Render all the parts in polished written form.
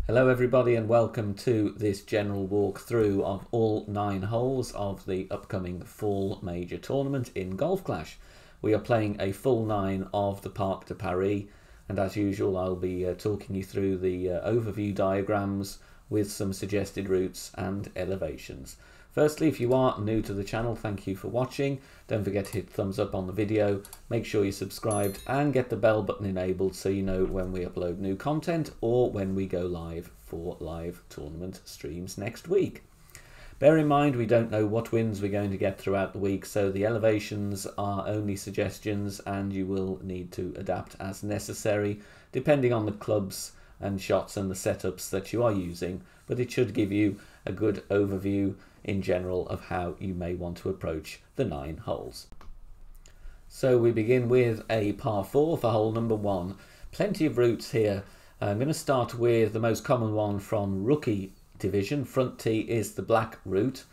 Hello everybody and welcome to this general walkthrough of all 9 holes of the upcoming fall major tournament in Golf Clash. We are playing a full 9 of the Parc de Paris, and as usual I'll be talking you through the overview diagrams with some suggested routes and elevations. Firstly, if you are new to the channel, thank you for watching. Don't forget to hit thumbs up on the video, make sure you're subscribed and get the bell button enabled so you know when we upload new content or when we go live for live tournament streams next week. Bear in mind we don't know what winds we're going to get throughout the week, so the elevations are only suggestions and you will need to adapt as necessary depending on the clubs and shots and the setups that you are using, but it should give you a good overview in general of how you may want to approach the 9 holes. So we begin with a par 4 for hole number 1. Plenty of routes here. I'm going to start with the most common one from rookie division. Front tee is the black route.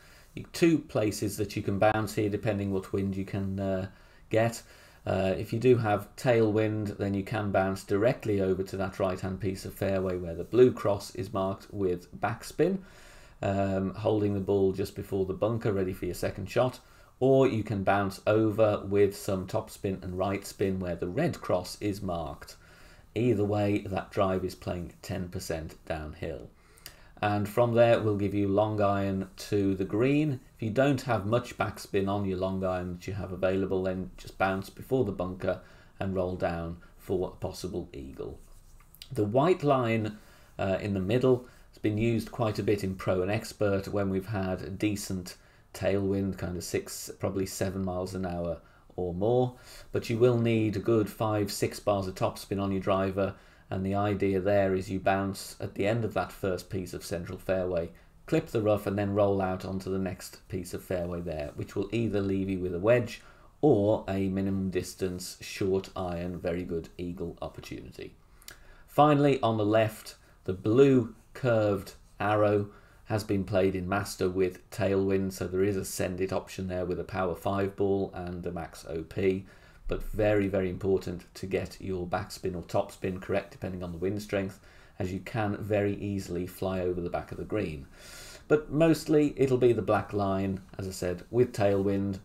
2 places that you can bounce here depending what wind you can get. If you do have tailwind, then you can bounce directly over to that right hand piece of fairway where the blue cross is marked with backspin, holding the ball just before the bunker ready for your second shot, or you can bounce over with some topspin and right spin where the red cross is marked. Either way, that drive is playing 10% downhill. And from there we'll give you long iron to the green. If you don't have much backspin on your long iron that you have available, then just bounce before the bunker and roll down for a possible eagle. The white line in the middle has been used quite a bit in Pro and Expert when we've had a decent tailwind, kind of 6, probably 7 miles an hour or more, but you will need a good 5-6 bars of topspin on your driver. And the idea there is you bounce at the end of that first piece of central fairway, clip the rough and then roll out onto the next piece of fairway there, which will either leave you with a wedge or a minimum distance short iron, very good eagle opportunity. Finally, on the left, the blue curved arrow has been played in Master with tailwind, so there is a send it option there with a power 5 ball and a max OP. But very, very important to get your backspin or topspin correct depending on the wind strength, as you can very easily fly over the back of the green. But mostly it'll be the black line, as I said, with tailwind.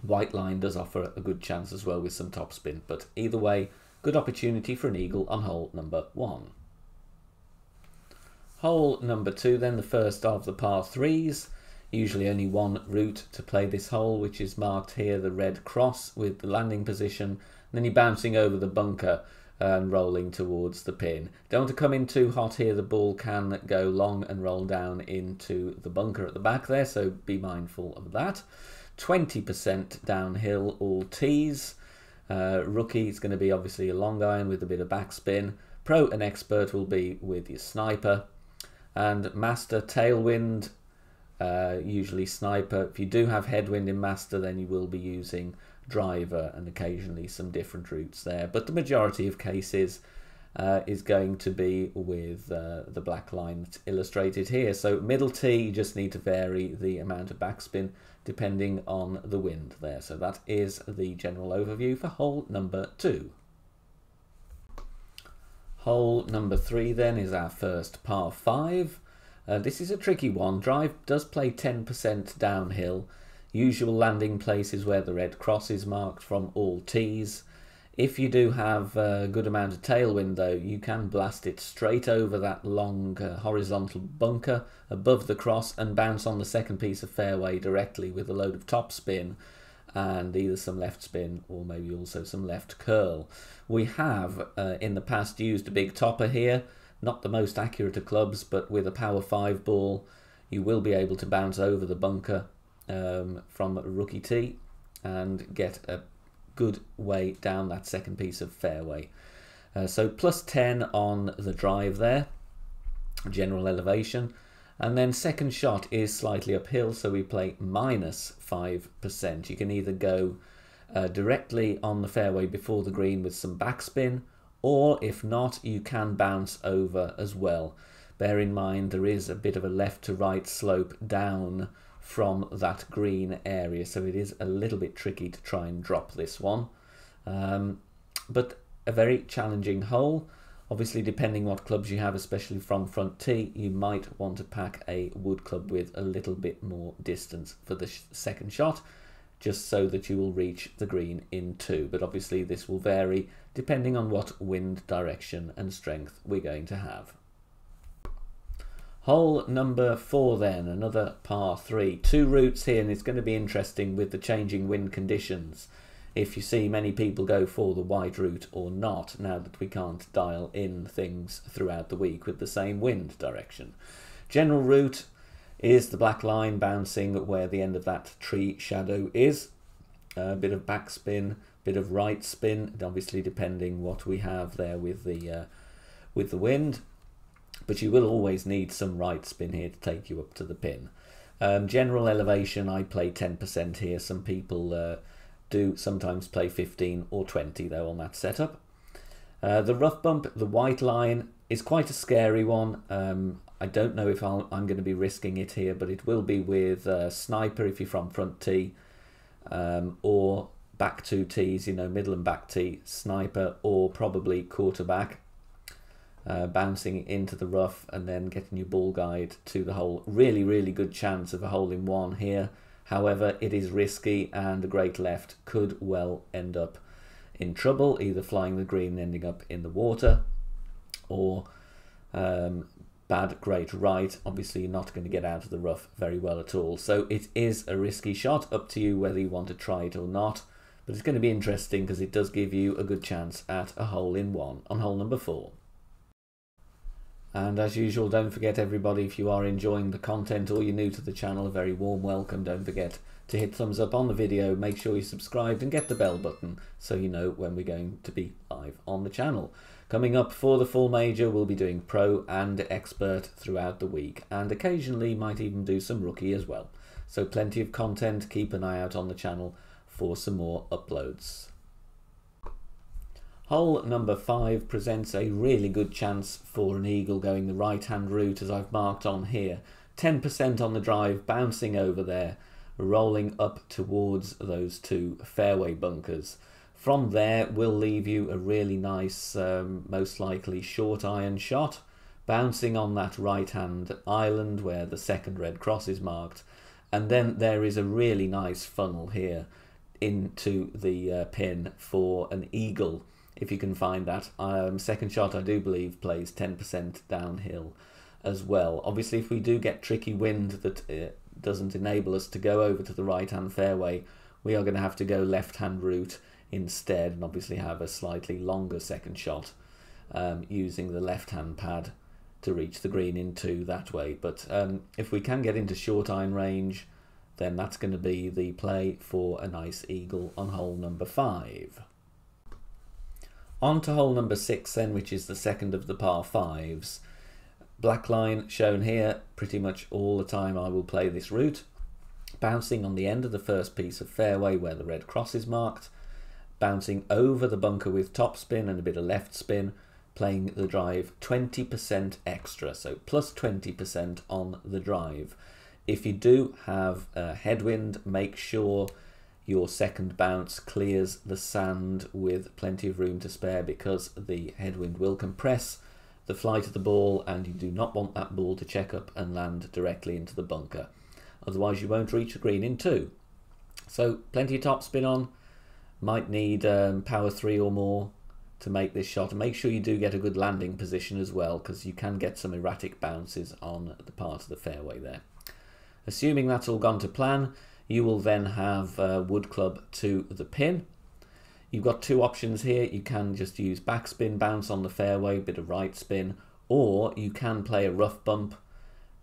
White line does offer a good chance as well with some topspin, but either way, good opportunity for an eagle on hole number 1. Hole number 2 then, the first of the par 3s. Usually only one route to play this hole, which is marked here, the red cross with the landing position. And then you're bouncing over the bunker and rolling towards the pin. Don't want to come in too hot here. The ball can go long and roll down into the bunker at the back there, so be mindful of that. 20% downhill, all tees. Rookie is going to be obviously a long iron with a bit of backspin. Pro and Expert will be with your sniper. And Master tailwind, usually sniper. If you do have headwind in Master, then you will be using driver and occasionally some different routes there, but the majority of cases is going to be with the black line that's illustrated here. So middle tee, you just need to vary the amount of backspin depending on the wind there. So that is the general overview for hole number 2. Hole number 3 then is our first par 5. This is a tricky one. Drive does play 10% downhill. Usual landing places where the red cross is marked from all tees. If you do have a good amount of tailwind though, you can blast it straight over that long horizontal bunker above the cross and bounce on the second piece of fairway directly with a load of topspin and either some left spin or maybe also some left curl. We have in the past used a big topper here. Not the most accurate of clubs, but with a power 5 ball, you will be able to bounce over the bunker from rookie tee and get a good way down that second piece of fairway. So plus 10 on the drive there, general elevation. And then second shot is slightly uphill, so we play minus 5%. You can either go directly on the fairway before the green with some backspin, or if not, you can bounce over as well. Bear in mind there is a bit of a left to right slope down from that green area, so it is a little bit tricky to try and drop this one. But a very challenging hole. Obviously, depending what clubs you have, especially from front tee, you might want to pack a wood club with a little bit more distance for the second shot, just so that you will reach the green in 2. But obviously this will vary depending on what wind direction and strength we're going to have. Hole number 4 then, another par 3. 2 routes here, and it's going to be interesting with the changing wind conditions if you see many people go for the wide route or not, now that we can't dial in things throughout the week with the same wind direction. General route is the black line bouncing where the end of that tree shadow is. A bit of backspin, bit of right spin, obviously depending what we have there with the wind. But you will always need some right spin here to take you up to the pin. General elevation, I play 10% here. Some people do sometimes play 15 or 20 though on that setup. The rough bump, the white line, is quite a scary one. I don't know if I'm going to be risking it here, but it will be with sniper if you're from front tee, or back 2 tees, you know, middle and back tee, sniper, or probably quarterback, bouncing into the rough and then getting your ball guide to the hole. Really, really good chance of a hole in 1 here. However, it is risky, and a great left could well end up in trouble, either flying the green and ending up in the water, or bad great right. Obviously, you're not going to get out of the rough very well at all. So it is a risky shot, up to you whether you want to try it or not. But it's going to be interesting because it does give you a good chance at a hole in 1 on hole number 4. And as usual, don't forget everybody, if you are enjoying the content or you're new to the channel, a very warm welcome. Don't forget to hit thumbs up on the video, make sure you're subscribed and get the bell button so you know when we're going to be live on the channel. Coming up for the full major, we'll be doing pro and expert throughout the week, and occasionally might even do some rookie as well. So plenty of content, keep an eye out on the channel for some more uploads. Hole number 5 presents a really good chance for an eagle going the right-hand route, as I've marked on here. 10% on the drive, bouncing over there, rolling up towards those 2 fairway bunkers. From there, we'll leave you a really nice, most likely short iron shot, bouncing on that right-hand island where the second red cross is marked. And then there is a really nice funnel here into the pin for an eagle, if you can find that. Second shot, I do believe, plays 10% downhill as well. Obviously, if we do get tricky wind that doesn't enable us to go over to the right-hand fairway, we are going to have to go left-hand route instead, and obviously have a slightly longer second shot, using the left-hand pad to reach the green into that way. But if we can get into short iron range, then that's going to be the play for a nice eagle on hole number 5. On to hole number 6 then, which is the second of the par 5s. Black line shown here pretty much all the time I will play this route. Bouncing on the end of the first piece of fairway where the red cross is marked. Bouncing over the bunker with topspin and a bit of left spin. Playing the drive 20% extra, so plus 20% on the drive. If you do have a headwind, make sure your second bounce clears the sand with plenty of room to spare, because the headwind will compress the flight of the ball and you do not want that ball to check up and land directly into the bunker. Otherwise you won't reach the green in 2. So plenty of top spin on, might need power 3 or more to make this shot. And make sure you do get a good landing position as well, because you can get some erratic bounces on the part of the fairway there. Assuming that's all gone to plan, you will then have wood club to the pin. You've got 2 options here. You can just use backspin, bounce on the fairway, bit of right spin, or you can play a rough bump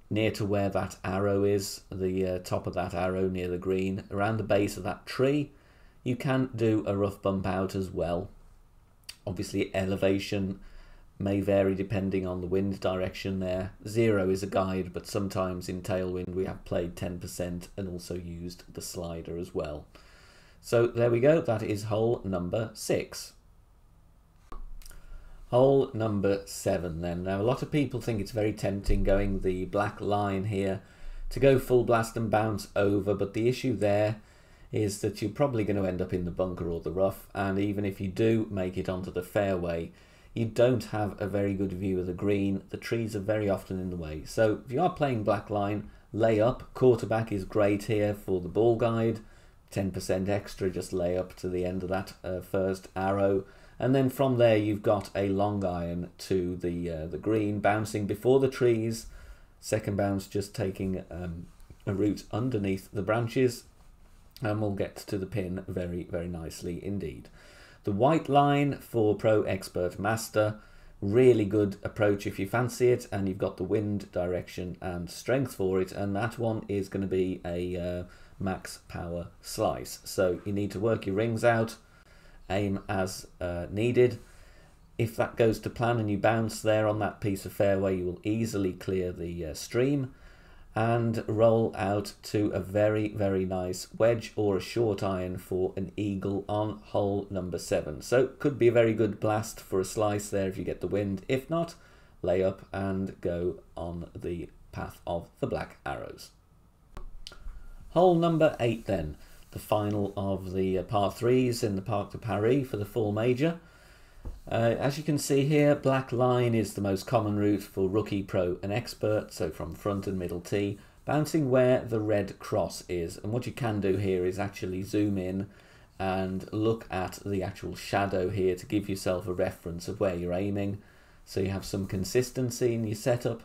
near to where that arrow is, the top of that arrow near the green, around the base of that tree. You can do a rough bump out as well. Obviously elevation may vary depending on the wind direction there. 0 is a guide, but sometimes in tailwind we have played 10% and also used the slider as well. So there we go, that is hole number 6. Hole number 7 then. Now a lot of people think it's very tempting going the black line here to go full blast and bounce over, but the issue there is that you're probably going to end up in the bunker or the rough, and even if you do make it onto the fairway, you don't have a very good view of the green. The trees are very often in the way. So if you are playing black line, lay up. Quarterback is great here for the ball guide. 10% extra, just lay up to the end of that first arrow. And then from there you've got a long iron to the green, bouncing before the trees. Second bounce just taking a route underneath the branches, and we'll get to the pin very, very nicely indeed. The white line for Pro, Expert, Master, really good approach if you fancy it, and you've got the wind, direction and strength for it, and that one is going to be a max power slice. So you need to work your rings out, aim as needed. If that goes to plan and you bounce there on that piece of fairway, you will easily clear the stream and roll out to a very, very nice wedge or a short iron for an eagle on hole number 7. So could be a very good blast for a slice there if you get the wind. If not, lay up and go on the path of the black arrows. Hole number 8 then, the final of the par 3s in the Parc de Paris for the full major. As you can see here, black line is the most common route for rookie, pro and expert, so from front and middle tee, bouncing where the red cross is. And what you can do here is actually zoom in and look at the actual shadow here to give yourself a reference of where you're aiming, so you have some consistency in your setup.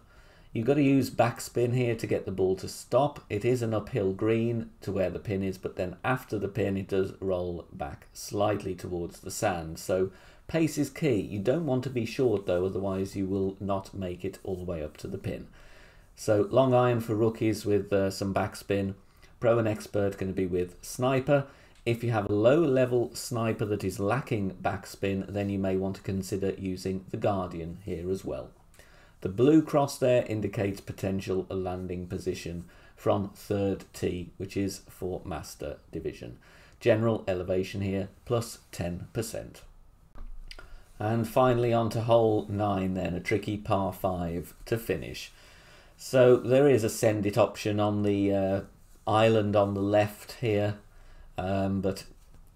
You've got to use backspin here to get the ball to stop. It is an uphill green to where the pin is, but then after the pin it does roll back slightly towards the sand. So pace is key. You don't want to be short though, otherwise you will not make it all the way up to the pin. So long iron for rookies with some backspin. Pro and expert going to be with sniper. If you have a low level sniper that is lacking backspin, then you may want to consider using the guardian here as well. The blue cross there indicates potential landing position from third tee, which is for master division. General elevation here plus 10%. And finally on to hole 9 then, a tricky par 5 to finish. So there is a send it option on the island on the left here, but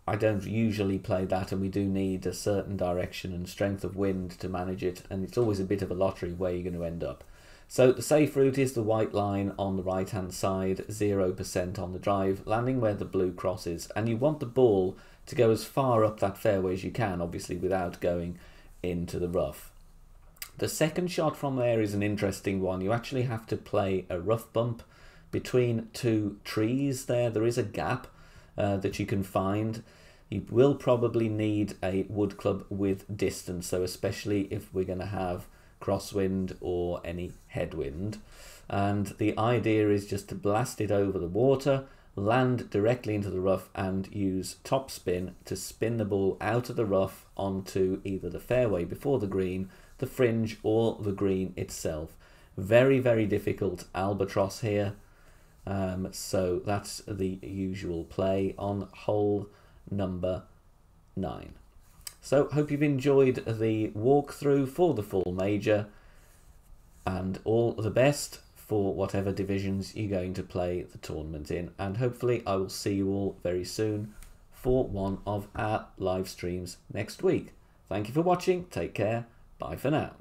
I don't usually play that, and we do need a certain direction and strength of wind to manage it, and it's always a bit of a lottery where you're going to end up. So the safe route is the white line on the right hand side, 0% on the drive, landing where the blue cross is, and you want the ball to go as far up that fairway as you can, obviously without going into the rough. The second shot from there is an interesting one. You actually have to play a rough bump between two trees there. There is a gap that you can find. You will probably need a wood club with distance, so especially if we're going to have crosswind or any headwind. And the idea is just to blast it over the water, land directly into the rough and use topspin to spin the ball out of the rough onto either the fairway before the green, the fringe or the green itself. Very, very difficult albatross here. So that's the usual play on hole number 9. So hope you've enjoyed the walkthrough for the full major, and all the best for whatever divisions you're going to play the tournament in, and hopefully I will see you all very soon for one of our live streams next week. Thank you for watching, take care, bye for now.